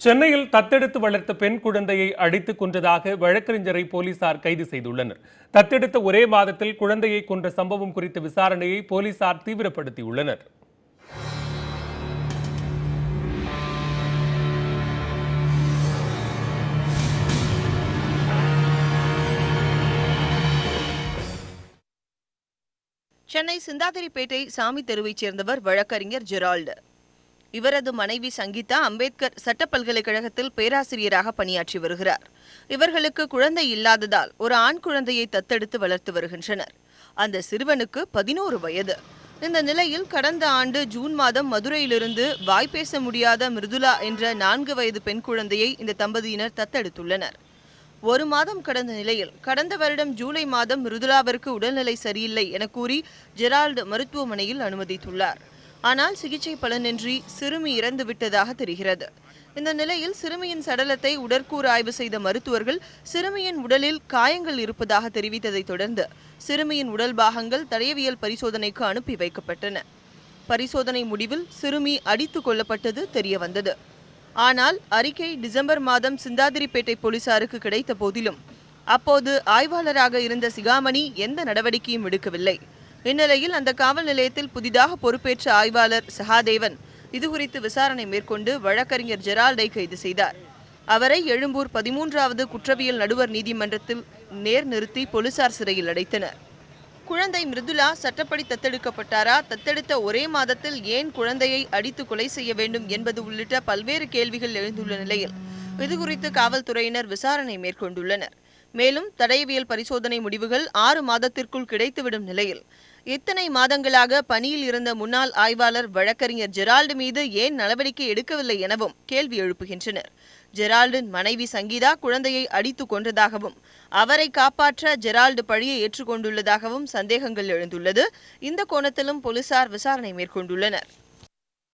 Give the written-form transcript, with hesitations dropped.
சென்னையில் தத்தெடுத்து வளர்த்த பெண் குழந்தையை அடித்துக் கொன்றதாக வழக்கறிஞரை போலீசார் கைது செய்துள்ளனர். தத்தெடுத்த ஒரே மாதத்தில் குழந்தையை கொன்ற சம்பவம் குறித்த விசாரணையை போலீசார் தீவிரப்படுத்தியுள்ளனர். சென்னை சிந்தாதிரிப்பேட்டை சாமி தெருவைச் சேர்ந்தவர் வழக்கறிஞர் ஜெரால்டு. இவரது மனைவி சங்கீதா அம்பேத்கர் சட்ட பல்கலைக்கழகத்தில் பேராசிரியராக பணியாற்றி வருகிறார். இவர்களுக்கு குழந்தை இல்லாததால் ஒரு ஆண் குழந்தையை தத்தெடுத்து வளர்த்து வருகின்றனர். அந்த சிறுவனுக்கு 11 வயது. இந்த நிலையில் கடந்த ஆண்டு ஜூன் மாதம் மதுரையிலிருந்து வாய்ப்பேச முடியாத மிருதுலா என்ற 4 வயது பெண் குழந்தையை இந்த தம்பதியினர் தத்தெடுத்துள்ளனர். 1 மாதம் கடந்த நிலையில் கடந்த வருடம் ஜூலை மாதம் மிருதுலாவிற்கு உடல்நிலை சரியில்லை என கூறி ஜெரால்டு மருத்துவமனையில் அனுமதித்துள்ளார். ஆனால் சிகிச்சை பலனின்றி சிறுமி இறந்துவிட்டதாக தெரிகிறது. இந்த நிலையில் சிறுமியின் சடலத்தை உடற்கூறு ஆய்வு செய்த மருத்துவர்கள் சிறுமியின் உடலில் காயங்கள் இருப்பதாக தெரிவித்ததைத் தொடர்ந்து சிறுமியின் உடல் பாகங்கள் தடயவியல் பரிசோதனைக்கு அனுப்பி வைக்கப்பட்டன. பரிசோதனை முடிவில் சிறுமி அடித்துக் கொல்லப்பட்டது தெரியவந்தது. ஆனால் அறிக்கை டிசம்பர் மாதம் சிந்தாதிரிப்பேட்டை போலீசாருக்கு கிடைத்த போதிலும் அப்போது ஆய்வாளராக இருந்த சிகாமணி எந்த நடவடிக்கையும் எடுக்கவில்லை. இந்நிலையில் அந்த காவல் நிலையத்தில் புதிதாக பொறுப்பேற்ற ஆய்வாளர் சகாதேவன் இதுகுறித்து விசாரணை மேற்கொண்டு வழக்கறிஞர் ஜெரால்டை கைது செய்தார். அவரை எழும்பூர் 13வது குற்றவியல் நடுவர் நீதிமன்றத்தில் நிறுத்தி போலீசார் சிறையில் அடைத்தனர். குழந்தை மிருதுலா சட்டப்படி தத்தெடுக்கப்பட்டாரா, தத்தெடுத்த ஒரே மாதத்தில் ஏன் குழந்தையை அடித்து கொலை செய்ய வேண்டும் என்பது உள்ளிட்ட பல்வேறு கேள்விகள் எழுந்துள்ள நிலையில் இதுகுறித்து காவல்துறையினர் விசாரணை மேற்கொண்டுள்ளனர். மேலும் தடயவியல் பரிசோதனை முடிவுகள் 6 மாதத்திற்குள் கிடைத்துவிடும் நிலையில் இத்தனை மாதங்களாக பணியில் இருந்த முன்னாள் ஆய்வாளர் வழக்கறிஞர் ஜெரால்டு மீது ஏன் நடவடிக்கை எடுக்கவில்லை எனவும் கேள்வி எழுப்புகின்றனர். ஜெரால்டின் மனைவி சங்கீதா குழந்தையை அடித்து கொன்றதாகவும் அவரை காப்பாற்ற ஜெரால்டு பழியை ஏற்றுக்கொண்டுள்ளதாகவும் சந்தேகங்கள் எழுந்துள்ளது. இந்த கோணத்திலும் போலீசார் விசாரணை மேற்கொண்டுள்ளனர்.